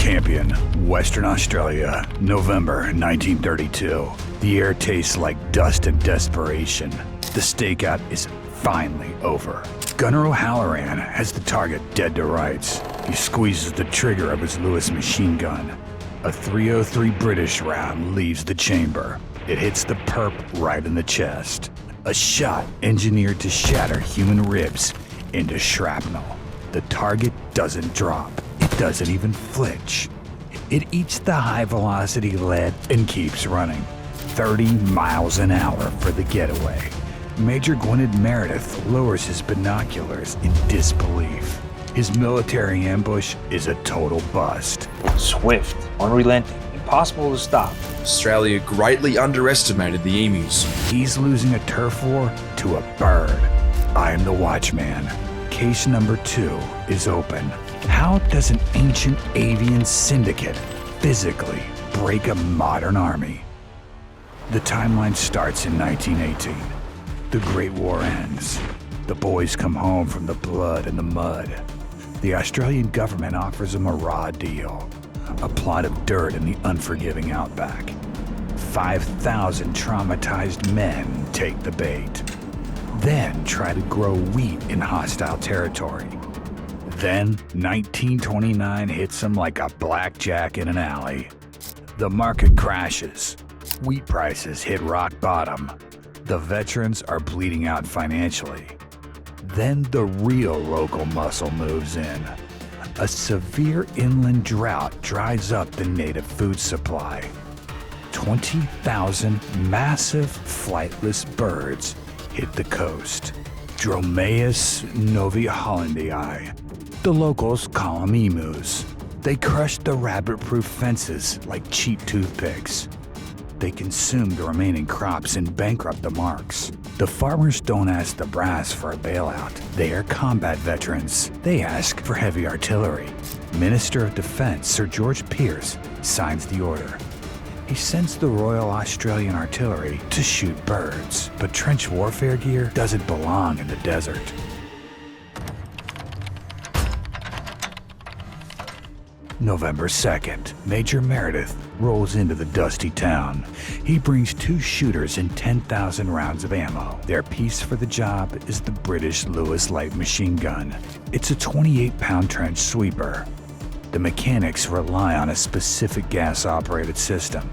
Campion, Western Australia, November 1932. The air tastes like dust and desperation. The stakeout is finally over. Gunner O'Halloran has the target dead to rights. He squeezes the trigger of his Lewis machine gun. A .303 British round leaves the chamber. It hits the perp right in the chest. A shot engineered to shatter human ribs into shrapnel. The target doesn't drop. It doesn't even flinch. It eats the high-velocity lead and keeps running. 30 miles an hour for the getaway. Major Gwynedd Meredith lowers his binoculars in disbelief. His military ambush is a total bust. Swift, unrelenting, impossible to stop. Australia greatly underestimated the emus. He's losing a turf war to a bird. I am the Watchman. Case number 2 is open. How does an ancient avian syndicate physically break a modern army? The timeline starts in 1918. The Great War ends. The boys come home from the blood and the mud. The Australian government offers them a raw deal. A plot of dirt in the unforgiving outback. 5,000 traumatized men take the bait. Then try to grow wheat in hostile territory. Then 1929 hits them like a blackjack in an alley. The market crashes. Wheat prices hit rock bottom. The veterans are bleeding out financially. Then the real local muscle moves in. A severe inland drought dries up the native food supply. 20,000 massive flightless birds hit the coast. Dromaeus novaehollandii. The locals call them emus. They crush the rabbit-proof fences like cheap toothpicks. They consume the remaining crops and bankrupt the marks. The farmers don't ask the brass for a bailout. They are combat veterans. They ask for heavy artillery. Minister of Defense Sir George Pearce signs the order. He sends the Royal Australian Artillery to shoot birds, but trench warfare gear doesn't belong in the desert. November 2nd, Major Meredith rolls into the dusty town. He brings 2 shooters and 10,000 rounds of ammo. Their piece for the job is the British Lewis light machine gun. It's a 28-pound trench sweeper. The mechanics rely on a specific gas-operated system.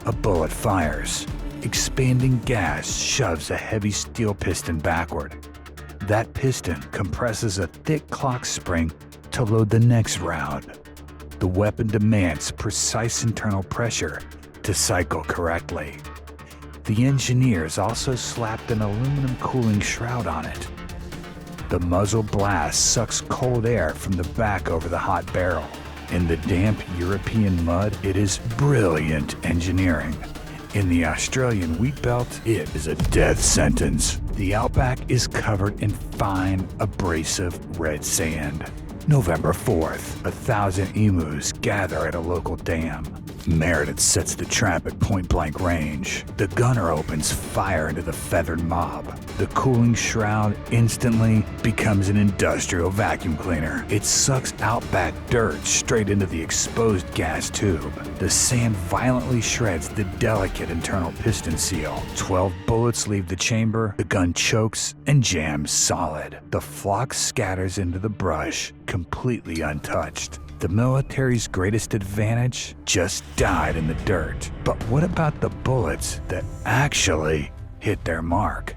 A bullet fires. Expanding gas shoves a heavy steel piston backward. That piston compresses a thick clock spring to load the next round. The weapon demands precise internal pressure to cycle correctly. The engineers also slapped an aluminum cooling shroud on it. The muzzle blast sucks cold air from the back over the hot barrel. In the damp European mud, it is brilliant engineering. In the Australian wheat belt, it is a death sentence. The outback is covered in fine, abrasive red sand. November 4th, 1,000 emus gather at a local dam. Meredith sets the trap at point-blank range. The gunner opens fire into the feathered mob. The cooling shroud instantly becomes an industrial vacuum cleaner. It sucks outback dirt straight into the exposed gas tube. The sand violently shreds the delicate internal piston seal. 12 bullets leave the chamber. The gun chokes and jams solid. The flock scatters into the brush, completely untouched. The military's greatest advantage just died in the dirt. But what about the bullets that actually hit their mark?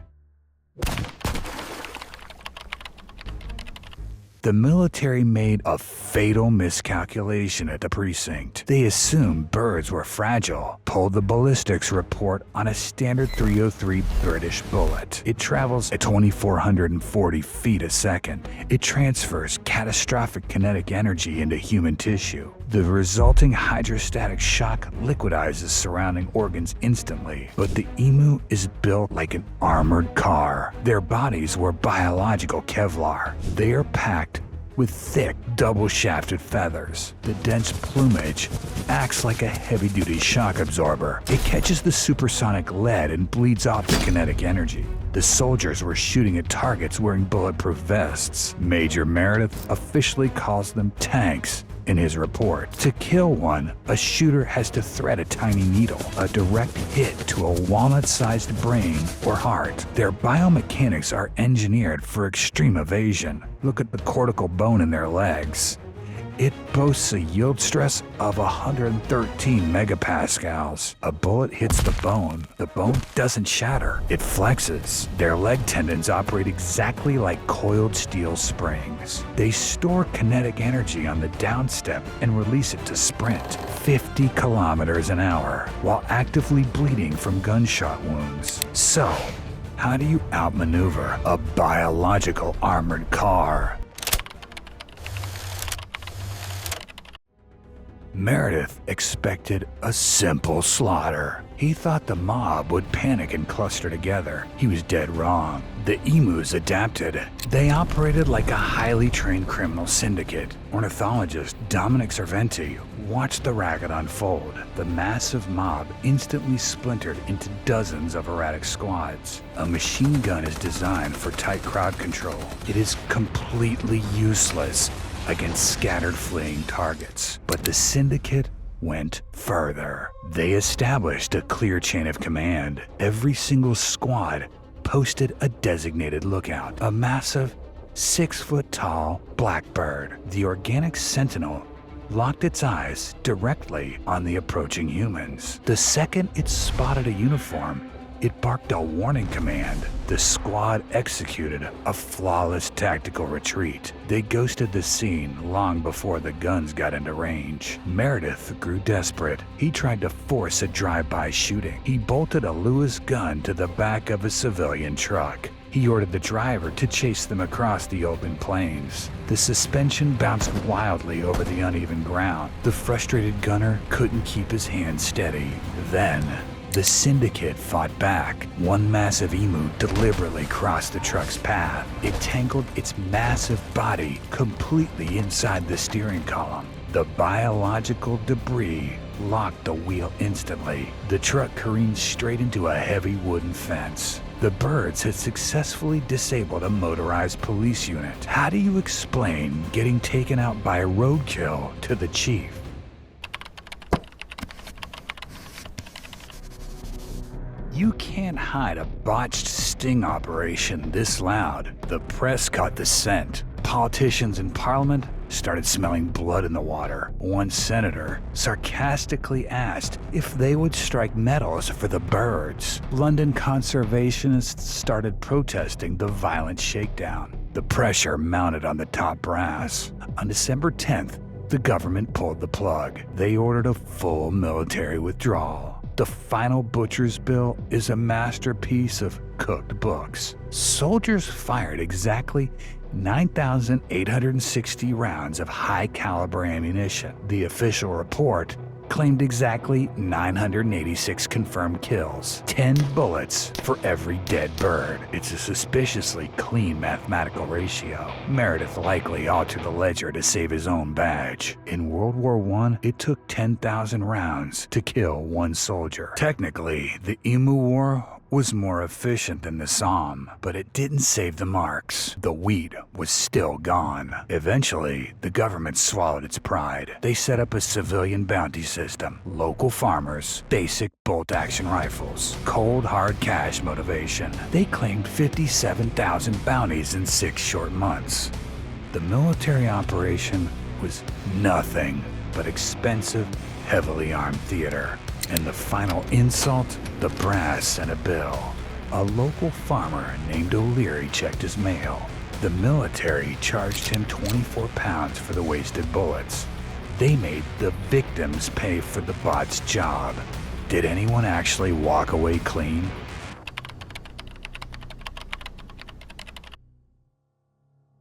The military made a fatal miscalculation at the precinct. They assumed birds were fragile, pulled the ballistics report on a standard .303 British bullet. It travels at 2,440 feet a second. It transfers catastrophic kinetic energy into human tissue. The resulting hydrostatic shock liquidizes surrounding organs instantly. But the emu is built like an armored car. Their bodies were biological Kevlar. They are packed with thick, double-shafted feathers. The dense plumage acts like a heavy-duty shock absorber. It catches the supersonic lead and bleeds off the kinetic energy. The soldiers were shooting at targets wearing bulletproof vests. Major Meredith officially calls them tanks In his report, to kill one, a shooter has to thread a tiny needle, a direct hit to a walnut-sized brain or heart. Their biomechanics are engineered for extreme evasion. Look at the cortical bone in their legs. It boasts a yield stress of 113 megapascals. A bullet hits the bone doesn't shatter, it flexes. Their leg tendons operate exactly like coiled steel springs. They store kinetic energy on the downstep and release it to sprint 50 kilometers an hour while actively bleeding from gunshot wounds. So, how do you outmaneuver a biological armored car? Meredith expected a simple slaughter. He thought the mob would panic and cluster together. He was dead wrong. The emus adapted. They operated like a highly trained criminal syndicate. Ornithologist Dominic Serventi watched the racket unfold. The massive mob instantly splintered into dozens of erratic squads. A machine gun is designed for tight crowd control. It is completely useless against scattered fleeing targets. But the syndicate went further. They established a clear chain of command. Every single squad posted a designated lookout, a massive 6-foot-tall blackbird. The organic sentinel locked its eyes directly on the approaching humans. The second it spotted a uniform, it barked a warning command. The squad executed a flawless tactical retreat. They ghosted the scene long before the guns got into range. Meredith grew desperate. He tried to force a drive-by shooting. He bolted a Lewis gun to the back of a civilian truck. He ordered the driver to chase them across the open plains. The suspension bounced wildly over the uneven ground. The frustrated gunner couldn't keep his hand steady. Then, the syndicate fought back. One massive emu deliberately crossed the truck's path. It tangled its massive body completely inside the steering column. The biological debris locked the wheel instantly. The truck careened straight into a heavy wooden fence. The birds had successfully disabled a motorized police unit. How do you explain getting taken out by a roadkill to the chief? You can't hide a botched sting operation this loud. The press caught the scent. Politicians in Parliament started smelling blood in the water. One senator sarcastically asked if they would strike medals for the birds. London conservationists started protesting the violent shakedown. The pressure mounted on the top brass. On December 10th, the government pulled the plug. They ordered a full military withdrawal. The final butcher's bill is a masterpiece of cooked books. Soldiers fired exactly 9,860 rounds of high-caliber ammunition. The official report claimed exactly 986 confirmed kills, 10 bullets for every dead bird. It's a suspiciously clean mathematical ratio. Meredith likely altered the ledger to save his own badge. In World War I, it took 10,000 rounds to kill one soldier. Technically, the Emu War was more efficient than the Somme, but it didn't save the marks. The wheat was still gone. Eventually, the government swallowed its pride. They set up a civilian bounty system, local farmers, basic bolt-action rifles, cold hard cash motivation. They claimed 57,000 bounties in 6 short months. The military operation was nothing but expensive, heavily armed theater. And the final insult, the brass sent a bill. A local farmer named O'Leary checked his mail. The military charged him 24 pounds for the wasted bullets. They made the victims pay for the bot's job. Did anyone actually walk away clean?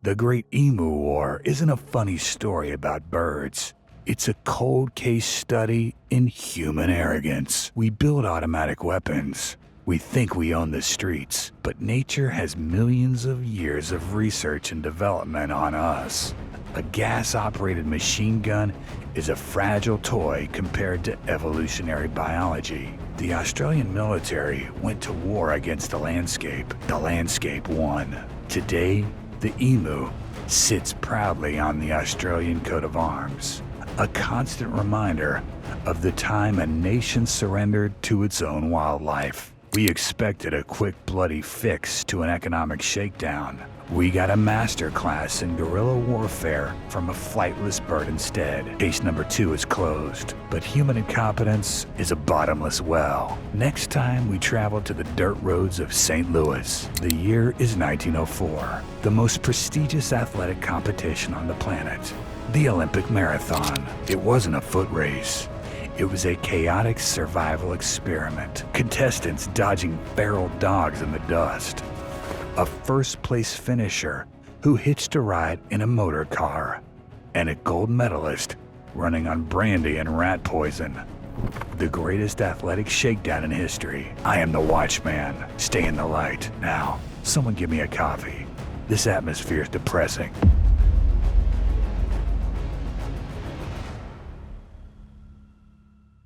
The Great Emu War isn't a funny story about birds. It's a cold case study in human arrogance. We build automatic weapons. We think we own the streets, but nature has millions of years of research and development on us. A gas-operated machine gun is a fragile toy compared to evolutionary biology. The Australian military went to war against the landscape. The landscape won. Today, the emu sits proudly on the Australian coat of arms. a constant reminder of the time a nation surrendered to its own wildlife. We expected a quick, bloody fix to an economic shakedown. We got a master class in guerrilla warfare from a flightless bird instead. Case number 2 is closed, but human incompetence is a bottomless well. Next time we travel to the dirt roads of St. Louis. The year is 1904, the most prestigious athletic competition on the planet, the Olympic Marathon. It wasn't a foot race. It was a chaotic survival experiment. Contestants dodging feral dogs in the dust. A first-place finisher who hitched a ride in a motor car. And a gold medalist running on brandy and rat poison. The greatest athletic shakedown in history. I am the Watchman. Stay in the light. Now, someone give me a coffee. This atmosphere is depressing.